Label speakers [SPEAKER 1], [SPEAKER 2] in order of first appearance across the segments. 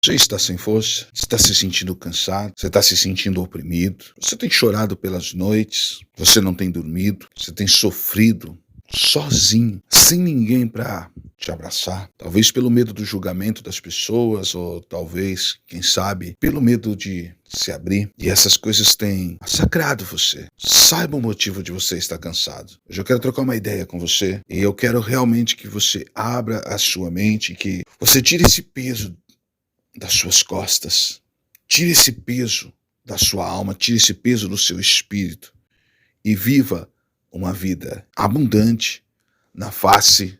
[SPEAKER 1] Você está sem força? Você está se sentindo cansado? Você está se sentindo oprimido? Você tem chorado pelas noites? Você não tem dormido? Você tem sofrido sozinho, sem ninguém para te abraçar? Talvez pelo medo do julgamento das pessoas, ou talvez, quem sabe, pelo medo de se abrir. E essas coisas têm massacrado você. Saiba o motivo de você estar cansado. Hoje eu quero trocar uma ideia com você e eu quero realmente que você abra a sua mente, que você tire esse peso das suas costas, tire esse peso da sua alma, tire esse peso do seu espírito e viva uma vida abundante na face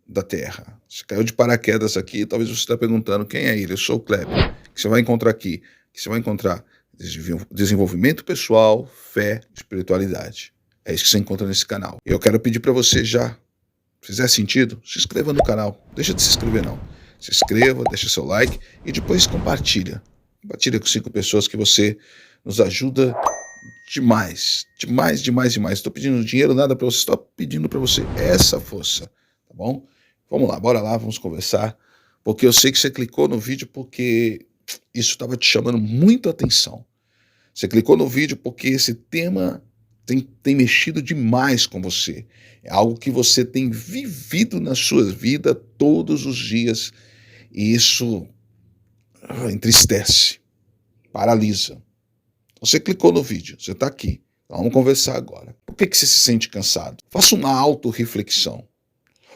[SPEAKER 1] da terra. Você caiu de paraquedas aqui, talvez você está perguntando quem é ele. Eu sou o Kleber. O que você vai encontrar aqui? O que você vai encontrar? Desenvolvimento pessoal, fé, espiritualidade. É isso que você encontra nesse canal. Eu quero pedir para você já, se fizer sentido, se inscreva no canal. Deixa de se inscrever não. Se inscreva, deixa seu like e depois compartilha. Compartilha com 5 pessoas que você nos ajuda demais. Demais, demais, demais. Estou pedindo dinheiro, nada para você. Estou pedindo para você essa força. Tá bom? Vamos lá, bora lá, vamos conversar. Porque eu sei que você clicou no vídeo porque isso estava te chamando muito a atenção. Você clicou no vídeo porque esse tema tem mexido demais com você. É algo que você tem vivido na sua vida todos os dias. E isso entristece, paralisa. Você clicou no vídeo, você está aqui. Vamos conversar agora. Por que você se sente cansado? Faça uma autorreflexão.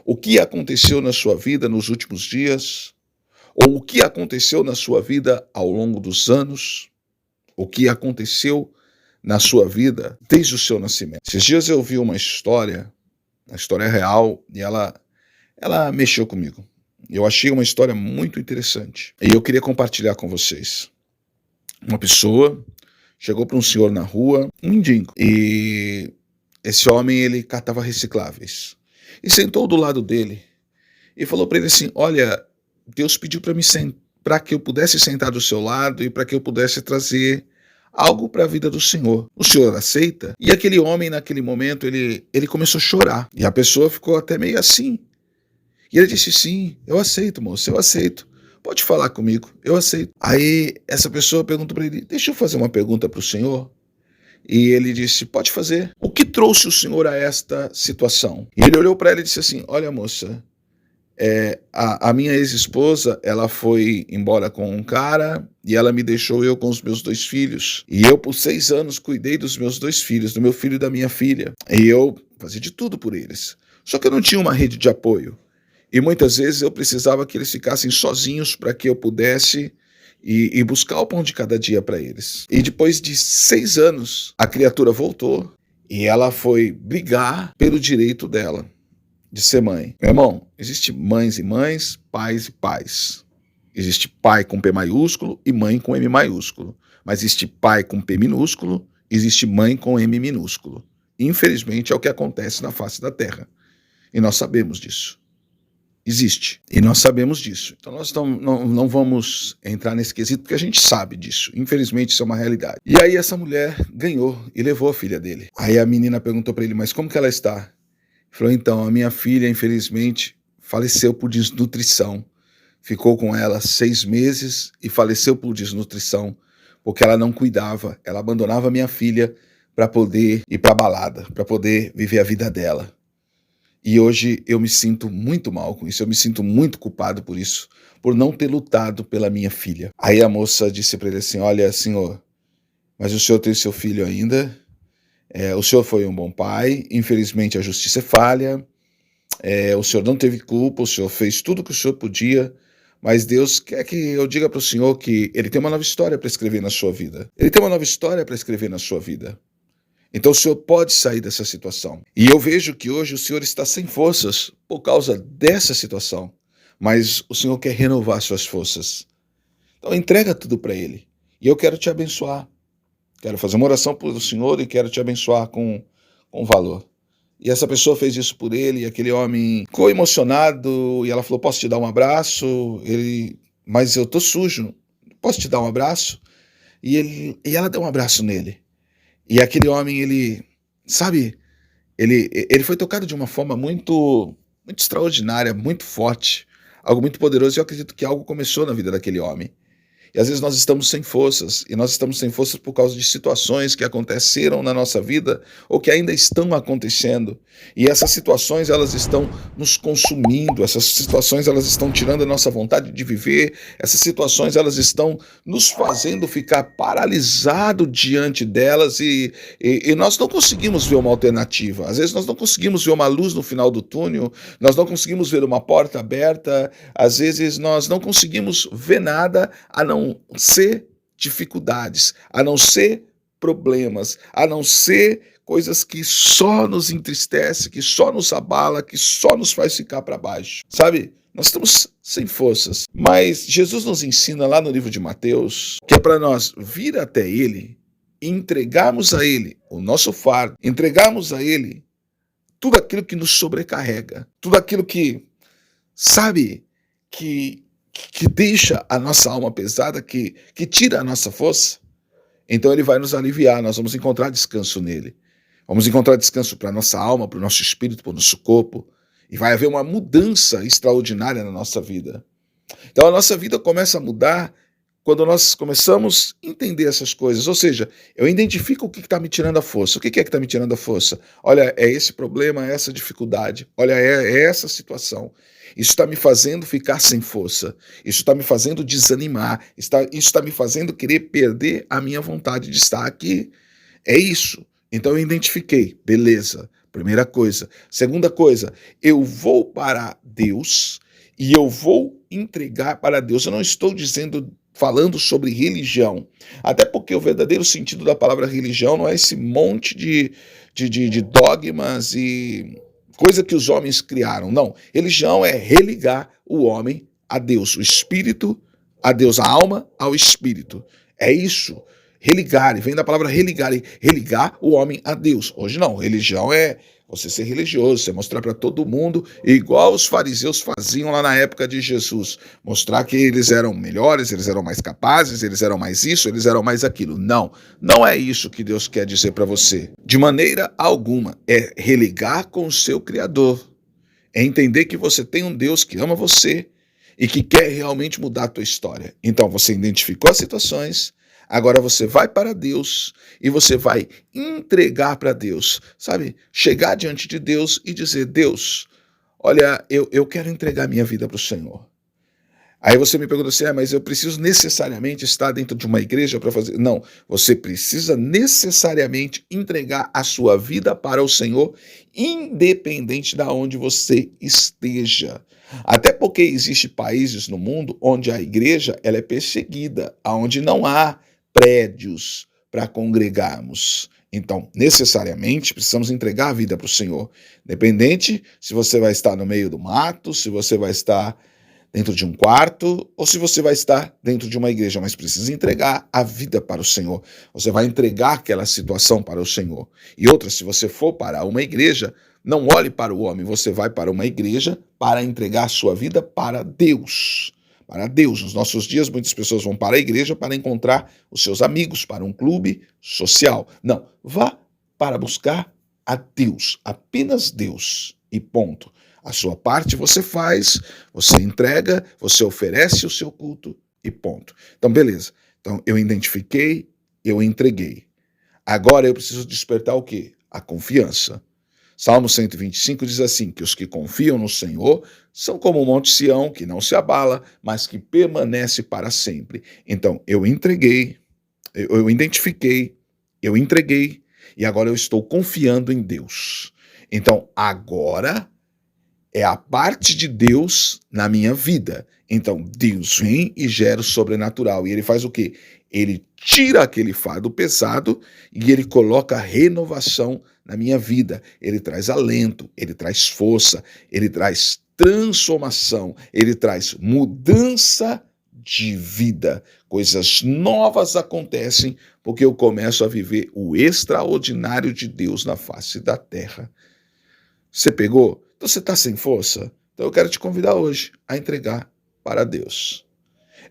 [SPEAKER 1] O que aconteceu na sua vida nos últimos dias? Ou o que aconteceu na sua vida ao longo dos anos? O que aconteceu na sua vida desde o seu nascimento? Esses dias eu vi uma história real, e ela mexeu comigo. Eu achei uma história muito interessante e eu queria compartilhar com vocês. Uma pessoa chegou para um senhor na rua, um mendigo, e esse homem ele catava recicláveis. E sentou do lado dele e falou para ele assim: olha, Deus pediu para que eu pudesse sentar do seu lado e para que eu pudesse trazer algo para a vida do Senhor. O Senhor aceita? E aquele homem naquele momento ele começou a chorar e a pessoa ficou até meio assim. E ele disse: sim, eu aceito, moço, eu aceito. Pode falar comigo, eu aceito. Aí essa pessoa perguntou para ele: deixa eu fazer uma pergunta para o senhor. E ele disse: pode fazer. O que trouxe o senhor a esta situação? E ele olhou para ela e disse assim: olha, moça, a minha ex-esposa, ela foi embora com um cara e ela me deixou eu com os meus 2 filhos. E eu por 6 anos cuidei dos meus 2 filhos, do meu filho e da minha filha. E eu fazia de tudo por eles. Só que eu não tinha uma rede de apoio. E muitas vezes eu precisava que eles ficassem sozinhos para que eu pudesse ir buscar o pão de cada dia para eles. E depois de 6 anos, a criatura voltou e ela foi brigar pelo direito dela de ser mãe. Meu irmão, existe mães e mães, pais e pais. Existe pai com P maiúsculo e mãe com M maiúsculo. Mas existe pai com P minúsculo, existe mãe com M minúsculo. Infelizmente é o que acontece na face da terra. E nós sabemos disso. Existe. E nós sabemos disso. Então nós não vamos entrar nesse quesito porque a gente sabe disso. Infelizmente isso é uma realidade. E aí essa mulher ganhou e levou a filha dele. Aí a menina perguntou para ele: mas como que ela está? Ele falou: então, a minha filha infelizmente faleceu por desnutrição. Ficou com ela 6 meses e faleceu por desnutrição porque ela não cuidava. Ela abandonava a minha filha para poder ir para a balada, para poder viver a vida dela. E hoje eu me sinto muito mal com isso, eu me sinto muito culpado por isso, por não ter lutado pela minha filha. Aí a moça disse para ele assim: olha, senhor, mas o senhor tem seu filho ainda, o senhor foi um bom pai, infelizmente a justiça é falha, o senhor não teve culpa, o senhor fez tudo o que o senhor podia, mas Deus quer que eu diga para o senhor que ele tem uma nova história para escrever na sua vida. Ele tem uma nova história para escrever na sua vida. Então o senhor pode sair dessa situação. E eu vejo que hoje o senhor está sem forças por causa dessa situação. Mas o senhor quer renovar suas forças. Então entrega tudo para ele. E eu quero te abençoar. Quero fazer uma oração por o senhor e quero te abençoar com valor. E essa pessoa fez isso por ele, e aquele homem ficou emocionado, e ela falou: posso te dar um abraço? Mas eu tô sujo, posso te dar um abraço? E ela deu um abraço nele. E aquele homem, ele foi tocado de uma forma muito, muito extraordinária, muito forte, algo muito poderoso. E eu acredito que algo começou na vida daquele homem. E às vezes nós estamos sem forças, e nós estamos sem forças por causa de situações que aconteceram na nossa vida ou que ainda estão acontecendo. E essas situações, elas estão nos consumindo, essas situações, elas estão tirando a nossa vontade de viver, essas situações, elas estão nos fazendo ficar paralisado diante delas e nós não conseguimos ver uma alternativa. Às vezes nós não conseguimos ver uma luz no final do túnel, nós não conseguimos ver uma porta aberta, às vezes nós não conseguimos ver nada a não ser dificuldades, a não ser problemas, a não ser coisas que só nos entristece, que só nos abala, que só nos faz ficar para baixo. Sabe? Nós estamos sem forças, mas Jesus nos ensina lá no livro de Mateus que é para nós vir até Ele e entregarmos a Ele o nosso fardo, entregarmos a Ele tudo aquilo que nos sobrecarrega, tudo aquilo que, sabe, que deixa a nossa alma pesada, que tira a nossa força. Então Ele vai nos aliviar, nós vamos encontrar descanso nele. Vamos encontrar descanso para a nossa alma, para o nosso espírito, para o nosso corpo. E vai haver uma mudança extraordinária na nossa vida. Então a nossa vida começa a mudar quando nós começamos a entender essas coisas. Ou seja, eu identifico o que está me tirando a força. O que é que está me tirando a força? Olha, é esse problema, é essa dificuldade. Olha, é essa situação. Isso está me fazendo ficar sem força. Isso está me fazendo desanimar. Isso está me fazendo querer perder a minha vontade de estar aqui. É isso. Então eu identifiquei. Beleza. Primeira coisa. Segunda coisa, eu vou para Deus e eu vou entregar para Deus. Eu não estou falando sobre religião. Até porque o verdadeiro sentido da palavra religião não é esse monte de dogmas e coisa que os homens criaram. Não. Religião é religar o homem a Deus, o espírito a Deus, a alma ao espírito. É isso. Religar, vem da palavra religar, religar o homem a Deus. Hoje não, religião é você ser religioso, você mostrar para todo mundo, igual os fariseus faziam lá na época de Jesus, mostrar que eles eram melhores, eles eram mais capazes, eles eram mais isso, eles eram mais aquilo. Não, não é isso que Deus quer dizer para você. De maneira alguma, é religar com o seu Criador, é entender que você tem um Deus que ama você e que quer realmente mudar a tua história. Então você identificou as situações, agora você vai para Deus e você vai entregar para Deus, sabe? Chegar diante de Deus e dizer, Deus, olha, eu quero entregar minha vida para o Senhor. Aí você me pergunta assim, mas eu preciso necessariamente estar dentro de uma igreja para fazer... Não, você precisa necessariamente entregar a sua vida para o Senhor, independente de onde você esteja. Até porque existem países no mundo onde a igreja ela é perseguida, onde não há prédios para congregarmos. Então, necessariamente, precisamos entregar a vida para o Senhor. Independente se você vai estar no meio do mato, se você vai estar dentro de um quarto ou se você vai estar dentro de uma igreja, mas precisa entregar a vida para o Senhor. Você vai entregar aquela situação para o Senhor. E outra, se você for para uma igreja, não olhe para o homem, você vai para uma igreja para entregar a sua vida para Deus. Para Deus. Nos nossos dias, muitas pessoas vão para a igreja para encontrar os seus amigos, para um clube social. Não, vá para buscar a Deus, apenas Deus e ponto. A sua parte você faz, você entrega, você oferece o seu culto e ponto. Então, beleza. Então, eu identifiquei, eu entreguei. Agora eu preciso despertar o quê? A confiança. Salmo 125 diz assim, que os que confiam no Senhor são como o monte Sião, que não se abala, mas que permanece para sempre. Então, eu entreguei, eu identifiquei, eu entreguei, e agora eu estou confiando em Deus. Então, agora é a parte de Deus na minha vida. Então, Deus vem e gera o sobrenatural. E ele faz o quê? Ele tira aquele fardo pesado e ele coloca renovação na minha vida. Ele traz alento, ele traz força, ele traz transformação, ele traz mudança de vida. Coisas novas acontecem porque eu começo a viver o extraordinário de Deus na face da terra. Você pegou? Então você está sem força? Então eu quero te convidar hoje a entregar para Deus.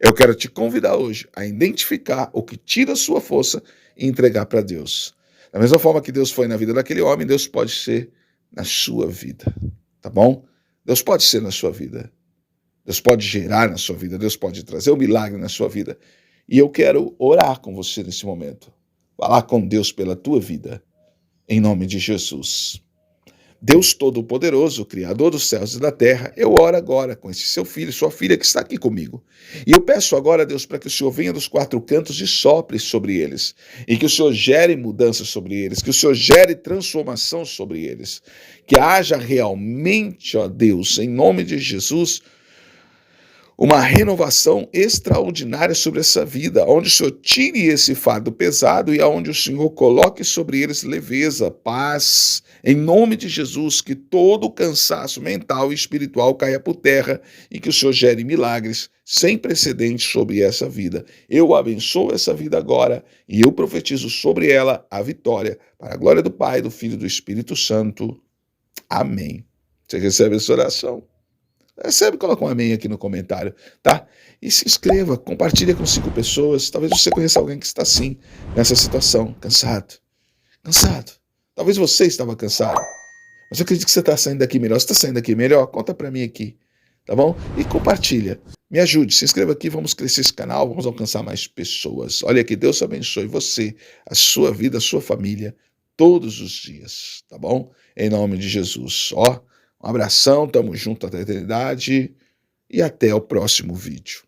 [SPEAKER 1] Eu quero te convidar hoje a identificar o que tira a sua força e entregar para Deus. Da mesma forma que Deus foi na vida daquele homem, Deus pode ser na sua vida, tá bom? Deus pode ser na sua vida. Deus pode gerar na sua vida, Deus pode trazer um milagre na sua vida. E eu quero orar com você nesse momento. Falar com Deus pela tua vida, em nome de Jesus. Deus Todo-Poderoso, Criador dos céus e da terra, eu oro agora com esse seu filho, sua filha que está aqui comigo. E eu peço agora, Deus, para que o Senhor venha dos quatro cantos e sopre sobre eles. E que o Senhor gere mudança sobre eles, que o Senhor gere transformação sobre eles. Que haja realmente, ó Deus, em nome de Jesus, uma renovação extraordinária sobre essa vida, onde o Senhor tire esse fardo pesado e aonde o Senhor coloque sobre eles leveza, paz, em nome de Jesus, que todo o cansaço mental e espiritual caia por terra e que o Senhor gere milagres sem precedentes sobre essa vida. Eu abençoo essa vida agora e eu profetizo sobre ela a vitória, para a glória do Pai, do Filho e do Espírito Santo. Amém. Você recebe essa oração? Recebe, coloca um amém aqui no comentário, tá? E se inscreva, compartilha com 5 pessoas. Talvez você conheça alguém que está assim, nessa situação, cansado. Cansado. Talvez você estava cansado. Mas eu acredito que você está saindo daqui melhor. Você está saindo daqui melhor? Conta para mim aqui, tá bom? E compartilha. Me ajude, se inscreva aqui, vamos crescer esse canal, vamos alcançar mais pessoas. Olha que Deus abençoe você, a sua vida, a sua família, todos os dias, tá bom? Em nome de Jesus, ó. Um abração, tamo junto até a eternidade e até o próximo vídeo.